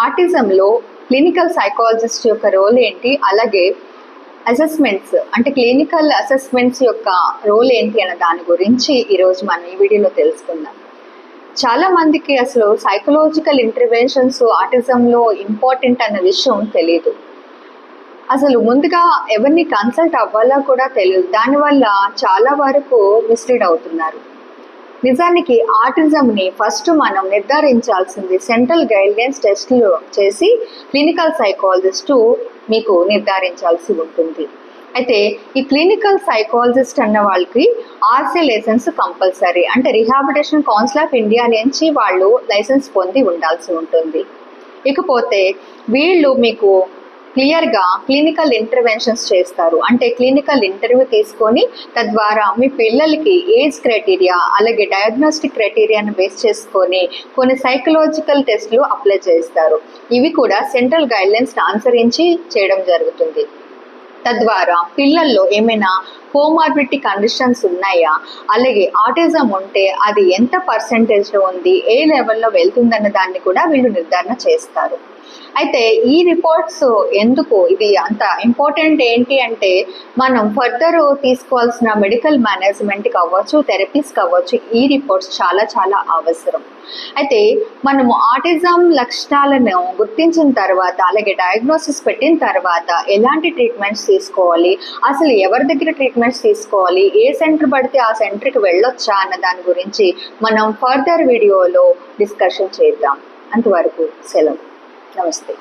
ఆటిజంలో clinical psychologist యొక్క role ఏంటి, అలాగే అసెస్మెంట్స్ అంటే క్లినికల్ అసెస్మెంట్స్ యొక్క రోల్ ఏంటి అన్న దాని గురించి ఈరోజు మనం ఈ వీడియోలో తెలుసుకుందాం. చాలా మందికి అసలు సైకలాజికల్ ఇంటర్వెన్షన్స్ ఆటిజంలో ఇంపార్టెంట్ అన్న విషయం తెలియదు. అసలు ముందుగా ఎవరిని కన్సల్ట్ అవ్వాలో కూడా తెలియదు. దానివల్ల చాలా వరకు మిస్లీడ్ అవుతున్నారు. నిజానికి ఆటిజంని ఫస్ట్ మనం నిర్ధారించాల్సింది సెంట్రల్ గైడ్లైన్స్ టెస్టులు చేసి క్లినికల్ సైకాలజిస్టు మీకు నిర్ధారించాల్సి ఉంటుంది. అయితే ఈ క్లినికల్ సైకాలజిస్ట్ అన్న వాళ్ళకి ఆర్సీ లైసెన్స్ కంపల్సరీ, అంటే రిహాబిలిటేషన్ కౌన్సిల్ ఆఫ్ ఇండియా నుంచి వాళ్ళు లైసెన్స్ పొంది ఉండాల్సి ఉంటుంది. ఇకపోతే వీళ్ళు మీకు క్లియర్గా క్లినికల్ ఇంటర్వెన్షన్స్ చేస్తారు. అంటే క్లినికల్ ఇంటర్వ్యూ తీసుకొని తద్వారా మీ పిల్లలకి ఏజ్ క్రైటీరియా అలాగే డయాగ్నోస్టిక్ క్రైటీరియాను బేస్ చేసుకొని కొన్ని సైకలాజికల్ టెస్టులు అప్లై చేస్తారు. ఇవి కూడా సెంట్రల్ గైడ్లైన్స్ని అనుసరించి చేయడం జరుగుతుంది. తద్వారా పిల్లల్లో ఏమైనా కోమార్బిడిటీ కండిషన్స్ ఉన్నాయా, అలాగే ఆటిజం ఉంటే అది ఎంత పర్సెంటేజ్లో ఉంది, ఏ లెవెల్లో వెళ్తుందన్న దాన్ని కూడా వీళ్ళు నిర్ధారణ చేస్తారు. అయితే ఈ రిపోర్ట్స్ ఎందుకు ఇది అంత ఇంపార్టెంట్ ఏంటి అంటే, మనం ఫర్దర్ తీసుకోవాల్సిన మెడికల్ మేనేజ్మెంట్కి అవ్వచ్చు, థెరపీస్కి అవ్వచ్చు, ఈ రిపోర్ట్స్ చాలా చాలా అవసరం. అయితే మనము ఆటిజం లక్షణాలను గుర్తించిన తర్వాత అలాగే డయాగ్నోసిస్ పెట్టిన తర్వాత ఎలాంటి ట్రీట్మెంట్స్ తీసుకోవాలి, అసలు ఎవరి దగ్గర ట్రీట్మెంట్స్ తీసుకోవాలి, ఏ సెంటర్ పడితే ఆ సెంటర్కి వెళ్ళొచ్చా అన్న దాని గురించి మనం ఫర్దర్ వీడియోలో డిస్కషన్ చేద్దాం. అంతవరకు సెలవు. నమస్తే.